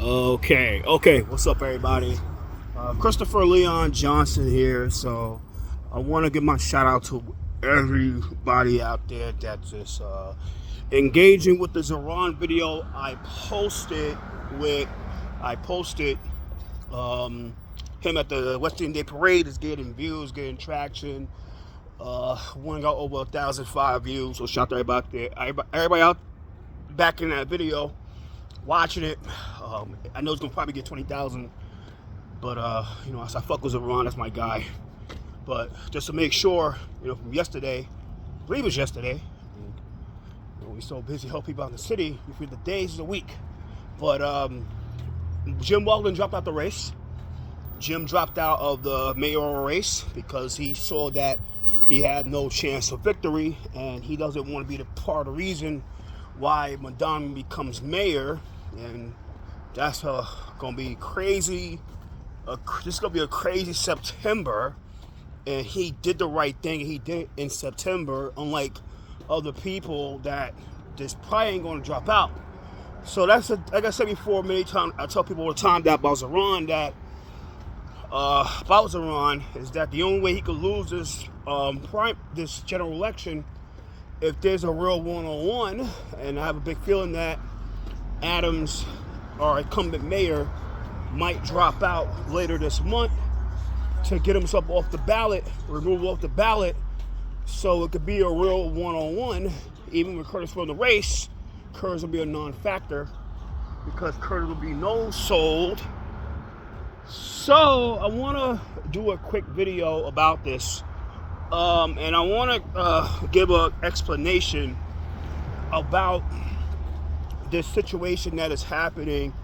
Okay. What's up, everybody? Christopher Leon Johnson here. So, I want to give my shout out to everybody out there that's just engaging with the Zeron video I posted him at the Western Day Parade. Is getting views, getting traction. One got over 1,005 views. So shout out to everybody out there. Everybody out back in that video watching it. I know it's gonna probably get 20,000, but as I fuck with Zeron, that's my guy. But just to make sure, from yesterday, I believe it was yesterday. We're so busy helping people out in the city. We feel the days of the week. But Jim Weldon dropped out the race. Jim dropped out of the mayoral race because he saw that he had no chance of victory, and he doesn't want to be the part of the reason why Madonna becomes mayor. And that's gonna be crazy. This is gonna be a crazy September. And he did the right thing. He did it in September, unlike other people that just probably ain't gonna drop out. So that's like I said before many times. I tell people all the time that about Zeron is that the only way he could lose this general election if there's a real one-on-one. And I have a big feeling that Adams, our incumbent mayor, might drop out later this month to get himself off the ballot, removed off the ballot, so it could be a real one-on-one. Even with Curtis from the race, Curtis will be a non-factor because Curtis will be no-sold. So I want to do a quick video about this, and I want to give an explanation about this situation that is happening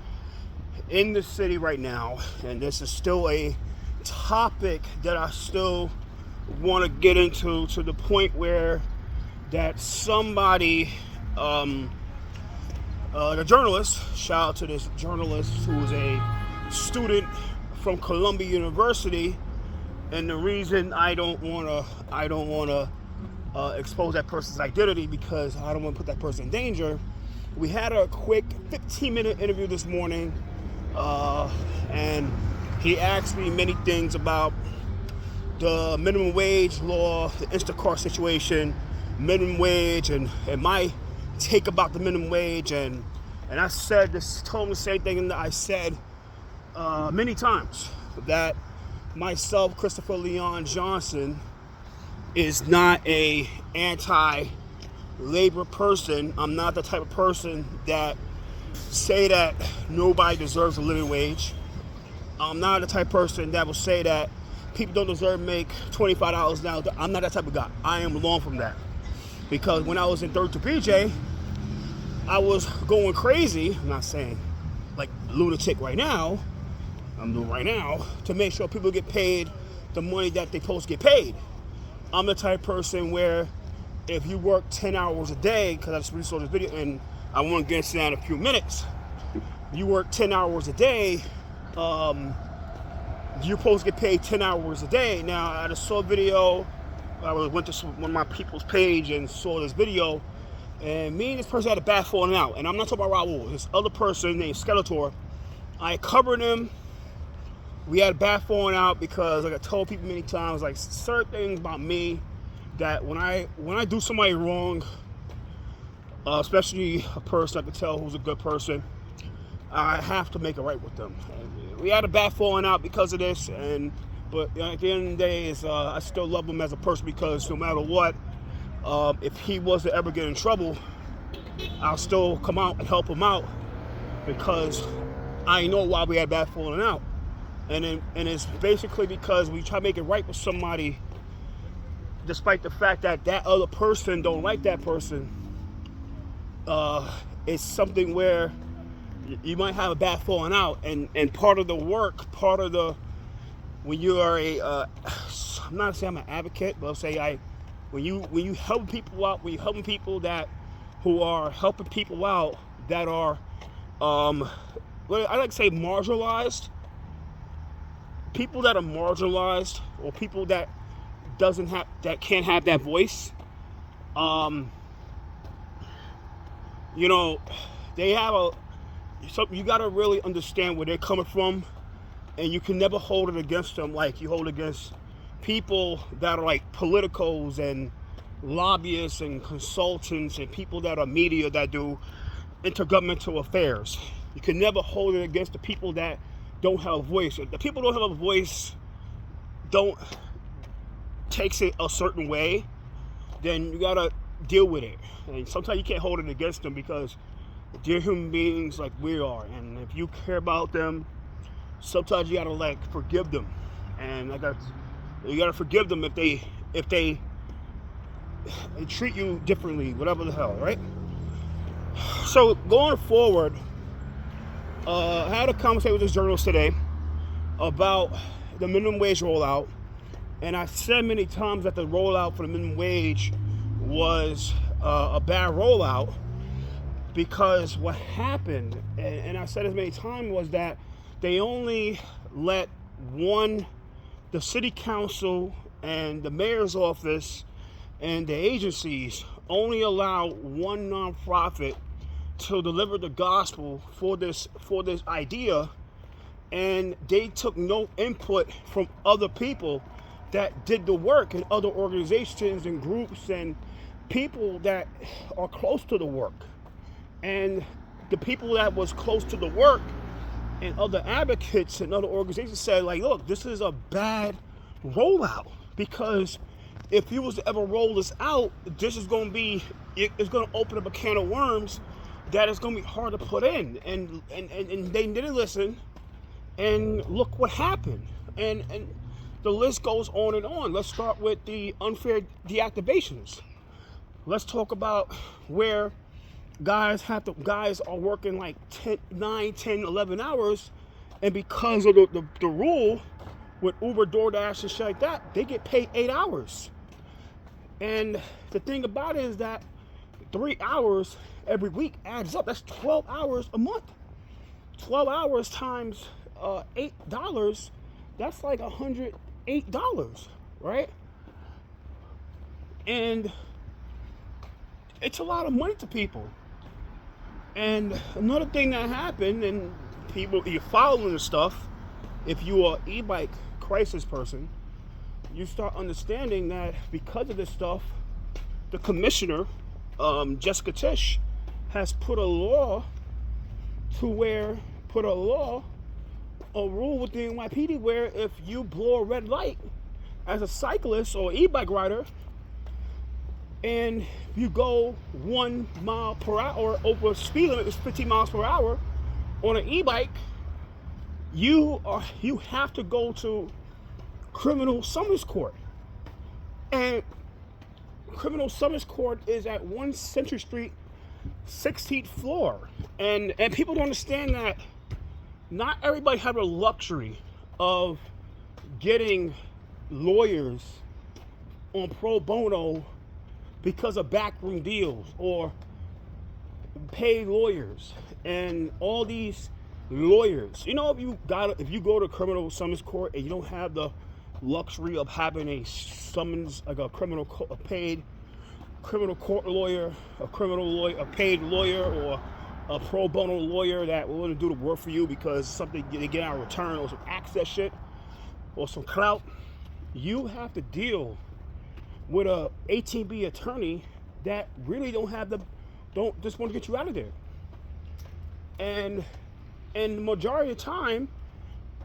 in the city right now. And this is still a topic that I still want to get into, to the point where that somebody, the journalist, shout out to this journalist who is a student from Columbia University, and the reason I don't want to expose that person's identity because I don't want to put that person in danger. We had a quick 15-minute interview this morning, and he asked me many things about the minimum wage law, the Instacart situation, minimum wage, and my take about the minimum wage. And I told him the same thing that I said many times, that myself, Christopher Leon Johnson, is not a anti-labor person. I'm not the type of person that say that nobody deserves a living wage. I'm not the type of person that will say that people don't deserve to make $25 an hour. I'm not that type of guy. I am long from that. Because when I was in 32 PJ, I was going crazy. I'm not saying like lunatic right now. I'm doing right now to make sure people get paid the money that they're supposed to get paid. I'm the type of person where if you work 10 hours a day, because I just resaw this video and I want to get into that in a few minutes. You work 10 hours a day, you're supposed to get paid 10 hours a day. Now, I just saw a video. I went to one of my people's page and saw this video, and me and this person had a bad falling out. And I'm not talking about Raul. This other person named Skeletor, I covered him. We had a bad falling out because, like I told people many times, like certain things about me that when I do somebody wrong, especially a person I can tell who's a good person, I have to make it right with them. And we had a bad falling out because of this, but at the end of the day, I still love him as a person because no matter what, if he was to ever get in trouble, I'll still come out and help him out because I know why we had bad falling out. And it's basically because we try to make it right with somebody, despite the fact that that other person don't like that person. It's something where you might have a bad falling out, and part of the work, when you are I'm not saying I'm an advocate, but I'll say when you help people out, when you helping people who are helping people out that are, I like to say marginalized, people that are marginalized or people that can't have that voice, they have So you got to really understand where they're coming from, and you can never hold it against them like you hold against people that are like politicos and lobbyists and consultants and people that are media that do intergovernmental affairs. You can never hold it against the people that don't have a voice. If the people don't have a voice, don't takes it a certain way, then you gotta deal with it. And sometimes you can't hold it against them because they're human beings like we are. And if you care about them, sometimes you gotta like forgive them. And you gotta forgive them if they treat you differently, whatever the hell, right? So going forward, I had a conversation with this journalist today about the minimum wage rollout, and I said many times that the rollout for the minimum wage was a bad rollout, because what happened, and I said as many times, was that they only let the city council and the mayor's office and the agencies only allow one nonprofit to deliver the gospel for this idea, and they took no input from other people that did the work in other organizations and groups and people that are close to the work. And the people that was close to the work and other advocates and other organizations said, like, look, this is a bad rollout, because if you was to ever roll this out, this is going to be, it's going to open up a can of worms that is going to be hard to put in. And they didn't listen, and look what happened. And the list goes on and on. Let's start with the unfair deactivations. Let's talk about where guys are working like 9, 10, 11 hours, and because of the rule with Uber, DoorDash, and shit like that, they get paid 8 hours. And the thing about it is that 3 hours every week adds up. That's 12 hours a month. 12 hours times $8, that's like $108, right? And it's a lot of money to people. And another thing that happened, and people, you're following the stuff, if you are an e-bike crisis person, you start understanding that because of this stuff, the commissioner, Jessica Tisch, has put a rule with the NYPD where if you blow a red light as a cyclist or e-bike rider, and you go 1 mile per hour over speed limit is 15 miles per hour on an e-bike, you have to go to criminal summons court. And criminal summons court is at 1 Century Street, 16th floor. And people don't understand that not everybody have the luxury of getting lawyers on pro bono because of backroom deals or paid lawyers and all these lawyers. You know, if you go to criminal summons court and you don't have the luxury of having a summons, like a paid criminal court lawyer, a paid lawyer, or a pro bono lawyer that will do the work for you because something they get out of return, or some access shit, or some clout, you have to deal with a 18B attorney that really don't just want to get you out of there. And the majority of the time,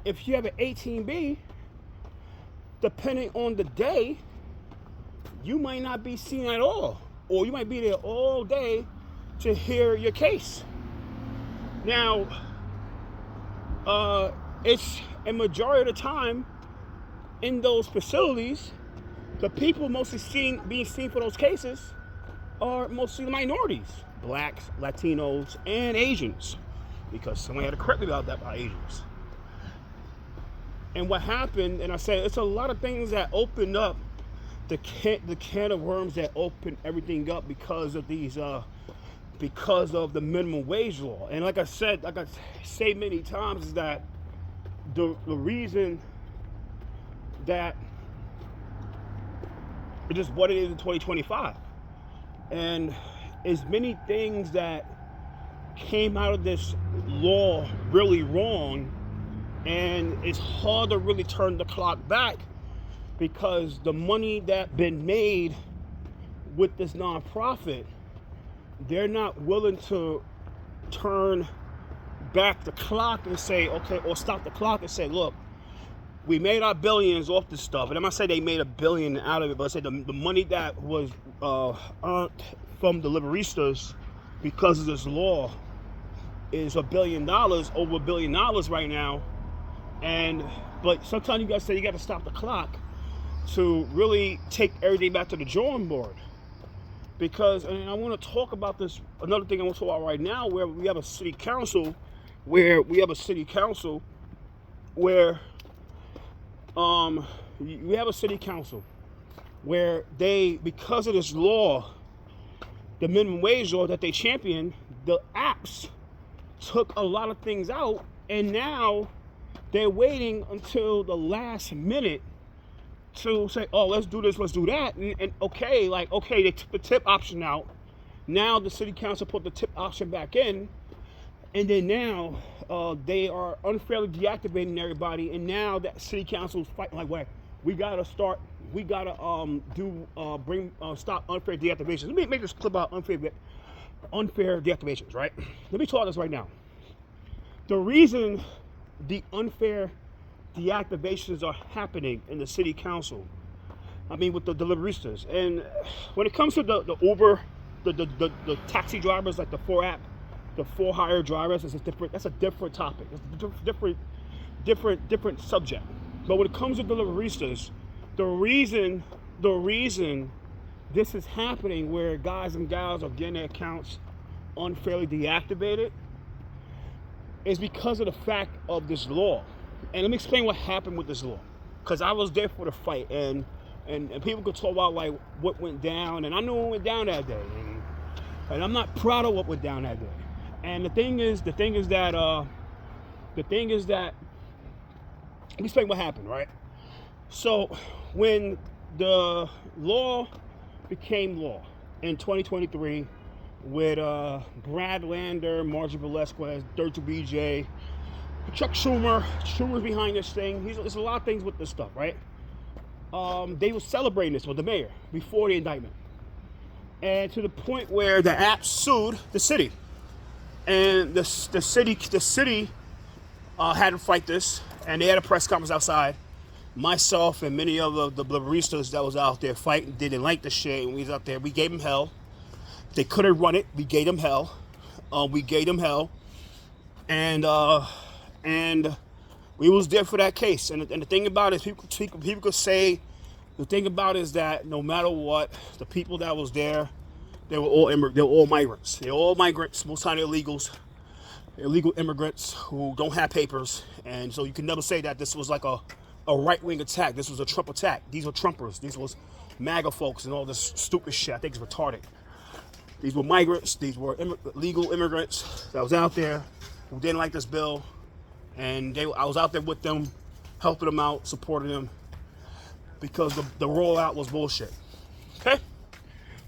if you have an 18B, depending on the day, you might not be seen at all, or you might be there all day to hear your case. Now, it's a majority of the time in those facilities, the people mostly being seen for those cases are mostly minorities, blacks, Latinos, and Asians, because somebody had to correct me about that, about Asians. And what happened, and I said, it's a lot of things that opened up the can of worms that opened everything up because of these, because of the minimum wage law. And like I said, like I say many times, is that the reason that it's just what it is in 2025. And as many things that came out of this law really wrong, and it's hard to really turn the clock back because the money that been made with this nonprofit, they're not willing to turn back the clock and say, okay, or stop the clock and say, look, we made our billions off this stuff. And I'm not saying they made $1 billion out of it, but I said the money that was earned from the deliveristas because of this law is $1 billion, over $1 billion right now. But sometimes you gotta say you gotta stop the clock to really take everything back to the drawing board. Because, and I want to talk about this, another thing I want to talk about right now, where we have a city council where we have a city council where they, because of this law, the minimum wage law that they championed, the apps took a lot of things out, and now they're waiting until the last minute to say, oh, let's do this, let's do that, and okay, they took the tip option out. Now the city council put the tip option back in, and then now they are unfairly deactivating everybody, and now that city council is fighting like, wait, we gotta stop unfair deactivations. Let me make this clip about unfair deactivations, right? Let me talk this right now. The reason the unfair deactivations are happening in the city council, I mean with the deliveristas, and when it comes to the Uber, the taxi drivers, like the 4 hire drivers, that's a different topic. It's a different subject. But when it comes to deliveristas, the reason this is happening, where guys and gals are getting their accounts unfairly deactivated, is because of the fact of this law. And let me explain what happened with this law, because I was there for the fight, and people could talk about like what went down, and I know what went down that day, and I'm not proud of what went down that day. And the thing is that let me explain what happened, right? So when the law became law in 2023 with Brad Lander, Margie Velasquez, Dirty BJ, Chuck Schumer's behind this thing. There's a lot of things with this stuff, right? They were celebrating this with the mayor before the indictment, and to the point where the app sued the city, and the city had to fight this, and they had a press conference outside. Myself and many of the baristas that was out there fighting didn't like the shit, and we was out there. We gave them hell. They couldn't run it. We gave them hell. And we was there for that case. And the thing about it is, people could say, the thing about it is that no matter what, the people that was there, they were all migrants. They're all migrants, most time illegals, illegal immigrants who don't have papers. And so you can never say that this was like a right-wing attack. This was a Trump attack. These were Trumpers. These was MAGA folks and all this stupid shit. I think it's retarded. These were migrants. These were legal immigrants that was out there who didn't like this bill. And I was out there with them, helping them out, supporting them, because the rollout was bullshit. Okay?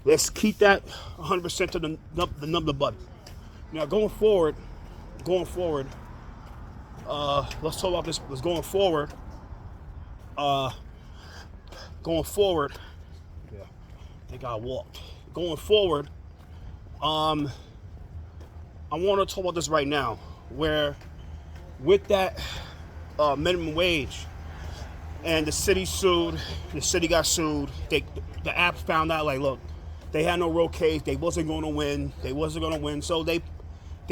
Let's keep that 100% to the number button. Now, going forward, let's talk about this. Going forward, yeah, I think I walked. Going forward, I want to talk about this right now, where with that minimum wage, and the city got sued. The app found out, like, look, they had no real case. They wasn't going to win. So they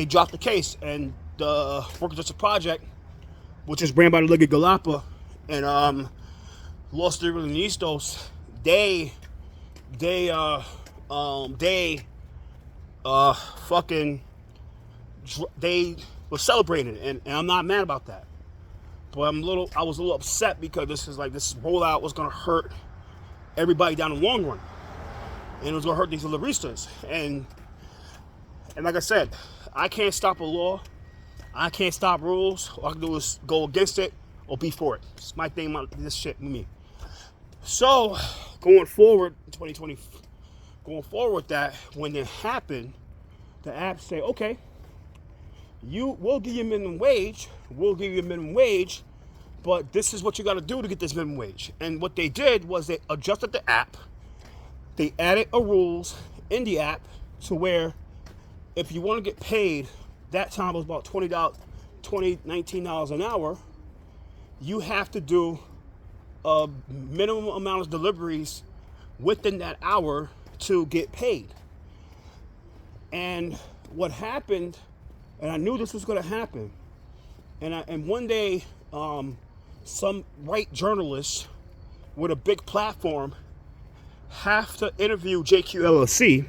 dropped the case, and the Workers' Justice Project, which is ran by the Liga Galapa and Los Deliveristas, they were celebrating it, and I'm not mad about that. But I was a little upset because this rollout was gonna hurt everybody down the long run, and it was gonna hurt these deliveristas. And like I said, I can't stop a law, I can't stop rules. All I can do is go against it or be for it. It's my thing, this shit with me. So going forward, 2020, going forward with that, when it happened, the app say, okay, we'll give you minimum wage. We'll give you minimum wage, but this is what you got to do to get this minimum wage. And what they did was they adjusted the app. They added a rules in the app to where if you want to get paid, that time was about $19 an hour. You have to do a minimum amount of deliveries within that hour to get paid. And what happened, and I knew this was going to happen, and one day some white journalists with a big platform have to interview JQLLC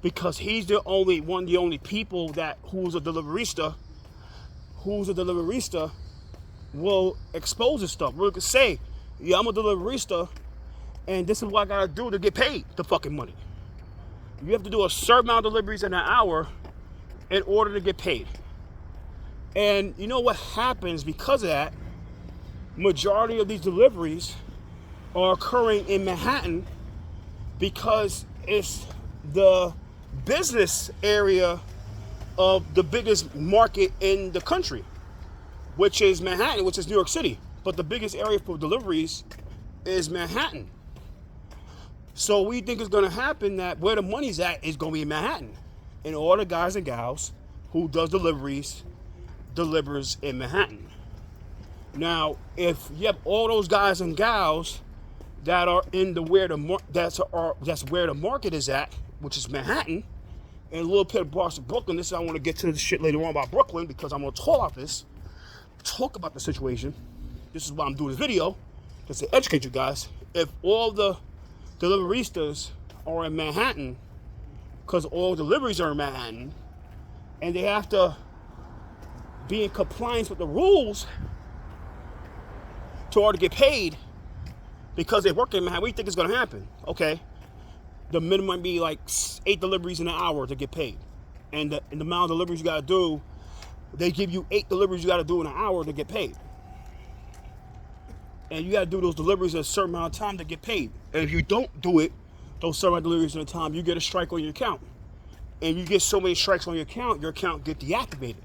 because he's the only people that who's a deliverista will expose this stuff. We could say, yeah, I'm a deliverista, and this is what I gotta do to get paid the fucking money. You have to do a certain amount of deliveries in an hour in order to get paid. And you know what happens because of that? Majority of these deliveries are occurring in Manhattan because it's the business area of the biggest market in the country, which is Manhattan, which is New York City. But the biggest area for deliveries is Manhattan. So we think it's going to happen that where the money's at is going to be in Manhattan. And all the guys and gals who does deliveries delivers in Manhattan. Now, if you have all those guys and gals that are in that's where the market is at, which is Manhattan, and a little bit of parts of Brooklyn. I want to get to this shit later on about Brooklyn because I'm going to talk about the situation. This is why I'm doing this video, just to educate you guys. If all the deliveristas are in Manhattan, because all deliveries are in Manhattan, and they have to be in compliance with the rules to order to get paid because they work in Manhattan, what do you think is going to happen? Okay, the minimum might be like 8 deliveries in an hour to get paid. And the amount of deliveries you got to do, they give you 8 deliveries you got to do in an hour to get paid. And you got to do those deliveries at a certain amount of time to get paid. And if you don't do it, those certain deliveries in a time, you get a strike on your account. And you get so many strikes on your account get deactivated.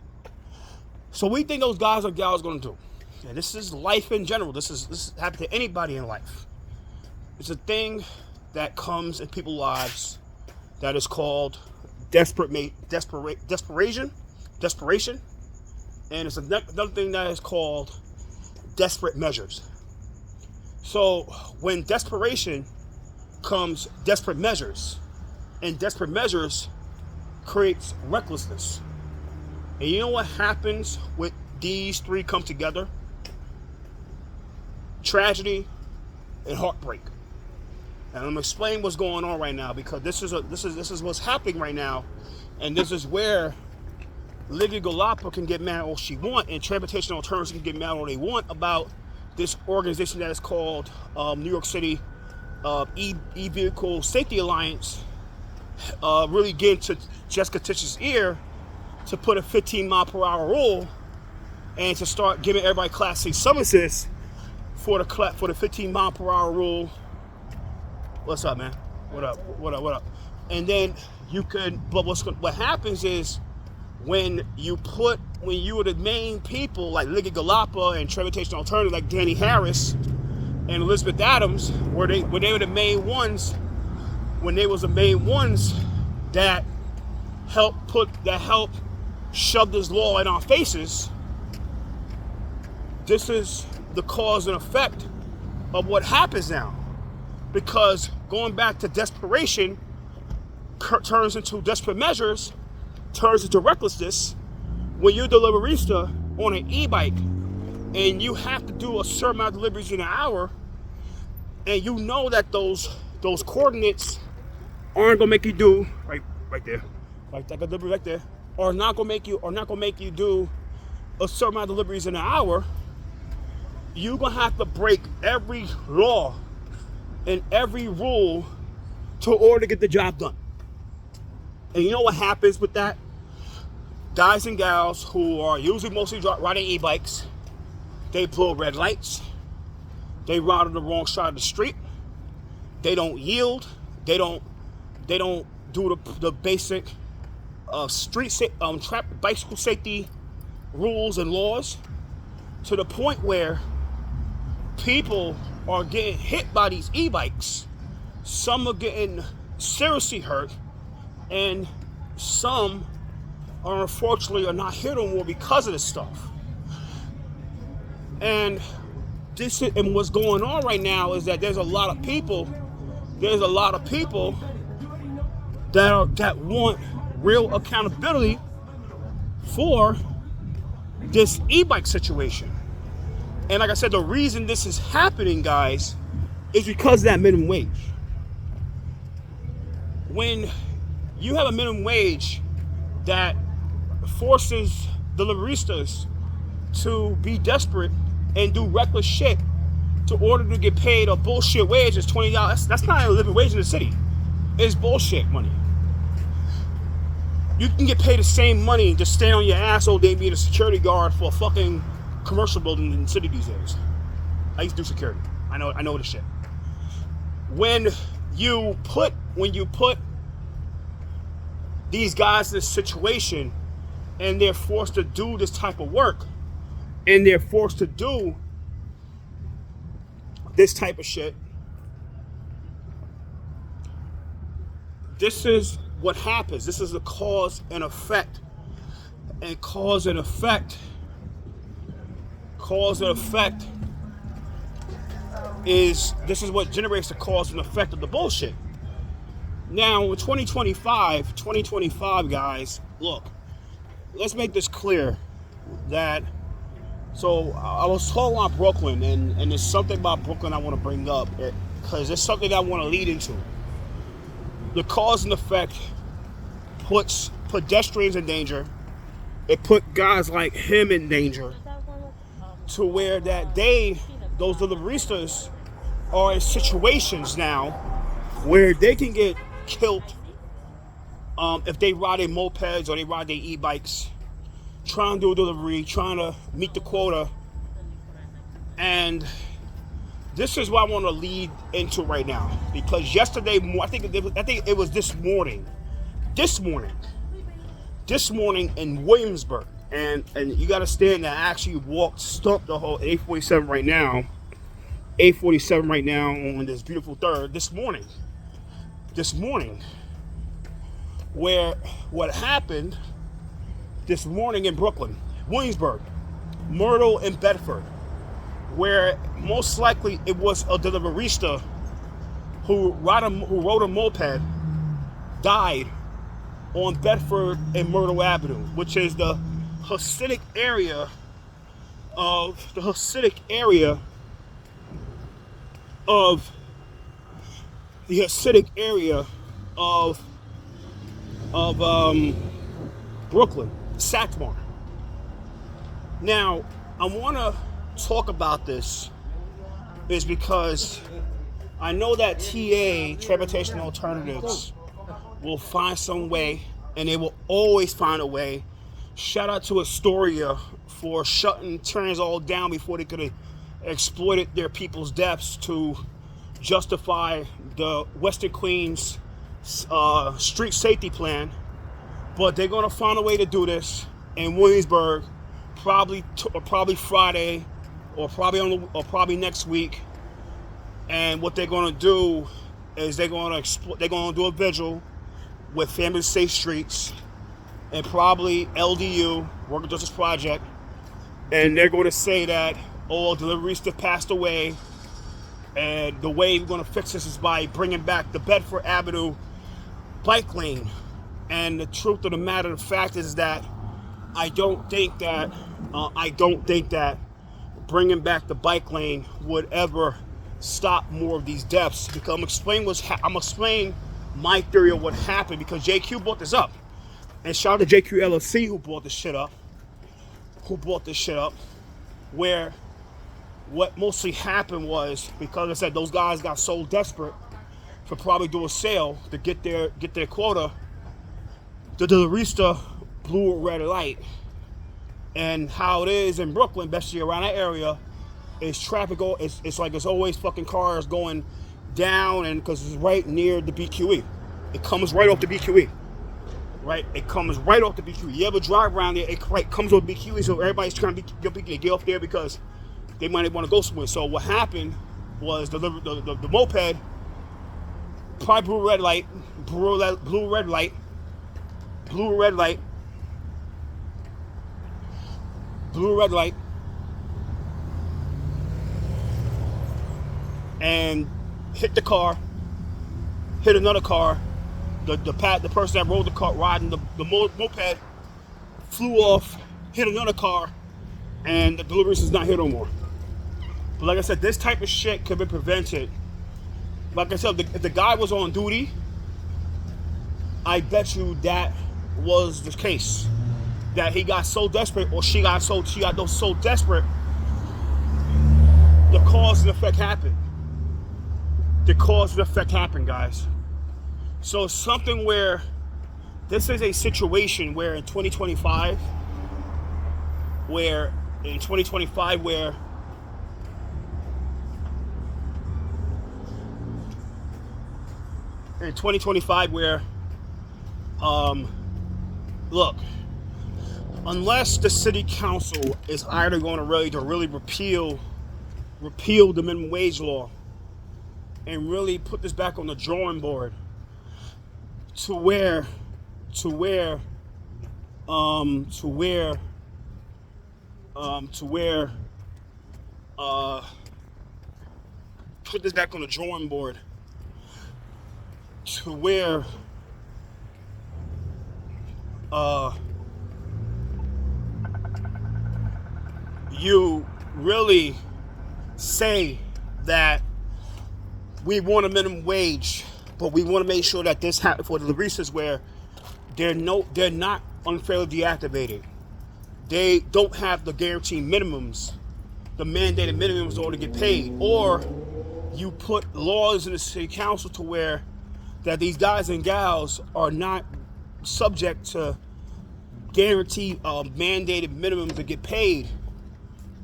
So what do you think those guys or gals are going to do? And this is life in general. This happens to anybody in life. It's a thing that comes in people's lives that is called desperation. And it's another thing that is called desperate measures. So when desperation comes desperate measures, and desperate measures creates recklessness. And you know what happens when these three come together? Tragedy and heartbreak. And I'm gonna explain what's going on right now because this is what's happening right now, and this is where Liga Galapa can get mad all she want, and transportation alternatives can get mad all they want about this organization that is called New York City E-Vehicle Safety Alliance, really getting to Jessica Tisch's ear to put a 15-mile-per-hour rule and to start giving everybody Class C summonses for the 15-mile-per-hour rule. What's up, man? What up? And then you could, but what happens is when you were the main people like Liga Galapa and Transportation Alternative like Danny Harris and Elizabeth Adams, when they were the main ones, when they was the main ones that helped shove this law in our faces, this is the cause and effect of what happens now. Because going back to desperation turns into desperate measures, turns into recklessness. When you're a deliverista on an e-bike and you have to do a certain amount of deliveries in an hour, and you know that those coordinates aren't gonna make you do right there, like that delivery right there, are not gonna make you do a certain amount of deliveries in an hour, you're gonna have to break every law and every rule to order to get the job done. And you know what happens with that? Guys and gals who are usually mostly riding e-bikes, they blow red lights, they ride on the wrong side of the street, they don't yield, they don't do the basic bicycle safety rules and laws, to the point where people are getting hit by these e-bikes. Some are getting seriously hurt, and some are unfortunately are not here no more because of this stuff. And what's going on right now is that there's a lot of people that want real accountability for this e-bike situation. And like I said, the reason this is happening, guys, is because of that minimum wage. When you have a minimum wage that forces deliveristas to be desperate and do reckless shit to order to get paid a bullshit wage is $20. That's not a living wage in the city. It's bullshit money. You can get paid the same money to stand on your ass all day being a security guard for a fucking commercial building in the city these days. I used to do security. I know this shit. When you put these guys in this situation and they're forced to do this type of work and they're forced to do this type of shit, this is what happens. This is a cause and effect. And cause and effect is, this is what generates the cause and effect of the bullshit. Now, in 2025, guys, look, let's make this clear that, so I was talking about Brooklyn, and there's something about Brooklyn I want to bring up, because it's something I want to lead into. The cause and effect puts pedestrians in danger. It put guys like him in danger, to where that those deliveristas are in situations now where they can get killed if they ride their mopeds or they ride their e-bikes, trying to do a delivery, trying to meet the quota. And this is what I want to lead into right now, because yesterday, I think it was this morning in Williamsburg, and you got to stand there. I actually stumped the whole 847 right now on this beautiful third this morning, where what happened this morning in Brooklyn, Williamsburg, Myrtle, and Bedford, where most likely it was a deliverista who rode a moped, died on Bedford and Myrtle Avenue, which is the Hasidic area of Brooklyn, Satmar. Now, I want to talk about this is because I know that TA, Transportation Alternatives, will find some way, and they will always find a way. Shout out to Astoria for shutting trains all down before they could have exploited their people's deaths to justify the Western Queens street safety plan. But they're going to find a way to do this in Williamsburg, probably Friday, or probably next week. And what they're going to do is they're going to do a vigil with Family Safe Streets and probably LDU, Worker Justice Project, and they're going to say that all deliveries passed away, and the way we're going to fix this is by bringing back the Bedford Avenue bike lane. And the truth of the matter, the fact is that I don't think that bringing back the bike lane would ever stop more of these deaths. Because I'm explaining my theory of what happened, because JQ brought this up. And shout out to JQ LLC who brought this shit up. Where what mostly happened was, because I said those guys got so desperate for probably do a sale to get their quota, the deliverista blew a red light. And how it is in Brooklyn, especially around that area, is traffic. It's like it's always fucking cars going down, and because it's right near the BQE. It comes right off the BQE. right? It comes right off the BQ. You ever drive around there, it right, comes off the BQ, so everybody's trying to get off there because they might want to go somewhere. So what happened was the moped probably blew red light, and hit the car, hit another car. The person that rode the car, riding the moped, flew off, hit another car, and the deliverist is not here no more. But like I said, this type of shit could be prevented. Like I said, if the guy was on duty, I bet you that was the case. That he got so desperate, or she got so desperate, the cause and effect happened. The cause and effect happened, guys. So something where this is a situation where in 2025, where look, unless the city council is either going to really repeal the minimum wage law and really put this back on the drawing board to where put this back on the drawing board to where you really say that we want a minimum wage, but we want to make sure that this happens for the deliveristas where they're not unfairly deactivated. They don't have the guaranteed minimums, the mandated minimums in order to get paid. Or you put laws in the city council to where that these guys and gals are not subject to guaranteed mandated minimums to get paid,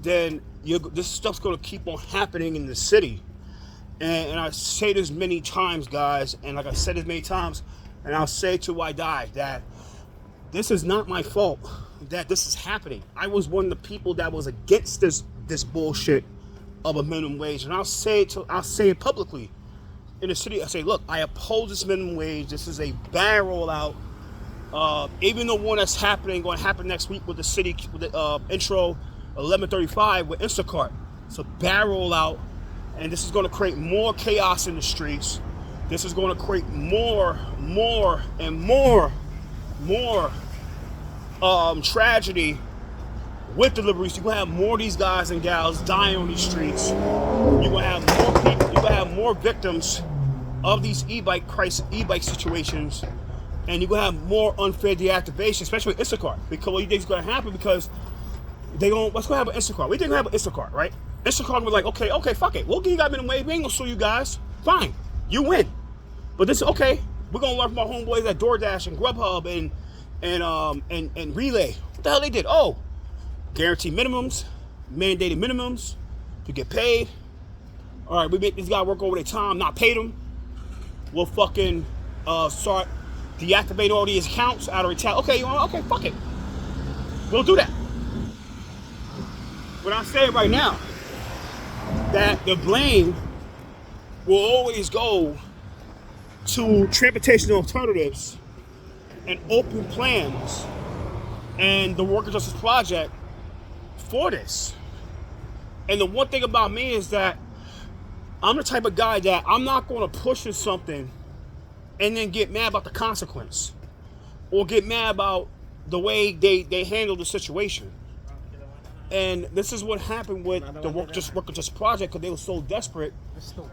then this stuff's going to keep on happening in the city. And I say this many times, guys, and like I said this many times, and I'll say till I die, that this is not my fault that this is happening. I was one of the people that was against this bullshit of a minimum wage, and I'll say it publicly in the city. I say, look, I oppose this minimum wage. This is a bad rollout. Even the one that's going to happen next week with the city, with the intro 1135 with Instacart. It's a bad rollout, and this is going to create more chaos in the streets. This is going to create more tragedy with deliveries. You're going to have more of these guys and gals dying on these streets. You're going to have more people. You're going to have more victims of these e-bike situations. And you're going to have more unfair deactivation, especially with Instacart. Because what you think is going to happen, because what's going to happen with Instacart? We think going to have an Instacart, right? Instacart was like, okay, fuck it. We'll give you guys minimum wage. We ain't going to sue you guys. Fine. You win. But this is okay. We're going to learn from our homeboys at DoorDash and Grubhub and Relay. What the hell they did? Oh, guaranteed minimums, mandated minimums to get paid. All right, we make this guy work over their time, not pay them. We'll fucking start deactivate all these accounts out of retaliation. Okay, fuck it. We'll do that. But I'm saying right now that the blame will always go to transportation alternatives and open plans and the Worker Justice Project for this. And the one thing about me is that I'm the type of guy that I'm not going to push something and then get mad about the consequence or get mad about the way they handle the situation. And this is what happened with the Worker Justice Project, because they were so desperate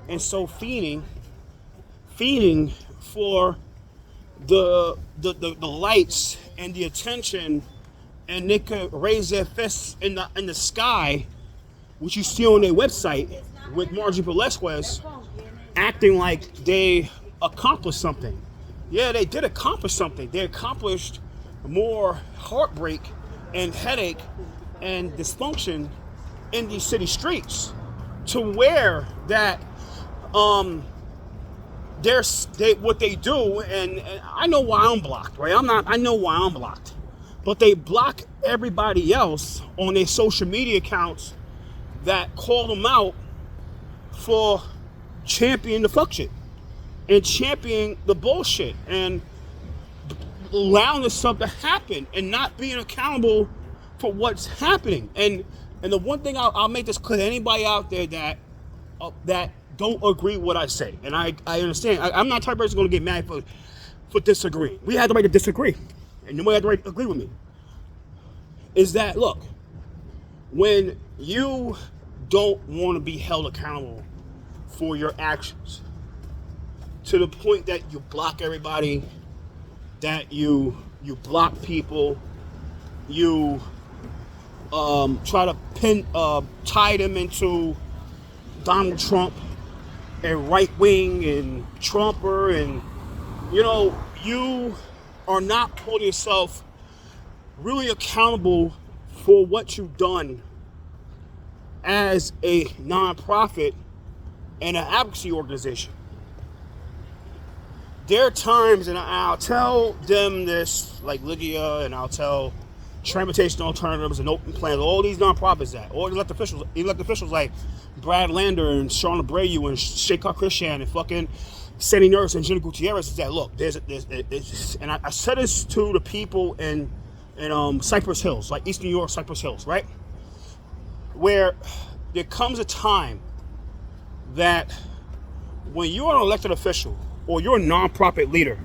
and so fiending for the lights and the attention, and they could raise their fists in the sky, which you see on their website with Margie Velasquez acting like they accomplished something. Yeah, they did accomplish something. They accomplished more heartbreak and headache and dysfunction in these city streets, to where that what they do, and I know why I'm blocked, right? I know why I'm blocked. But they block everybody else on their social media accounts that call them out for championing the fuck shit and championing the bullshit and allowing this stuff to happen and not being accountable for what's happening. And the one thing I'll make this clear to anybody out there that don't agree with what I say, and I understand. I'm not the type of person going to get mad for disagreeing. We had the right to disagree, and nobody had the right to agree with me. Is that, look, when you don't want to be held accountable for your actions to the point that you block everybody, that you block people, you try to tie them into Donald Trump and right wing and Trumper, and you are not holding yourself really accountable for what you've done as a nonprofit and an advocacy organization. There are times, and I'll tell them this, like Lydia, and I'll tell Transportation Alternatives and Open Plans, all these nonprofits, all elected officials like Brad Lander and Sean Abreu and Shekhar Christian and fucking Sandy Nurse and Jenna Gutierrez, is that, look, there's and I said this to the people in Cypress Hills, like East New York, Cypress Hills, right? Where there comes a time that when you're an elected official or you're a nonprofit leader,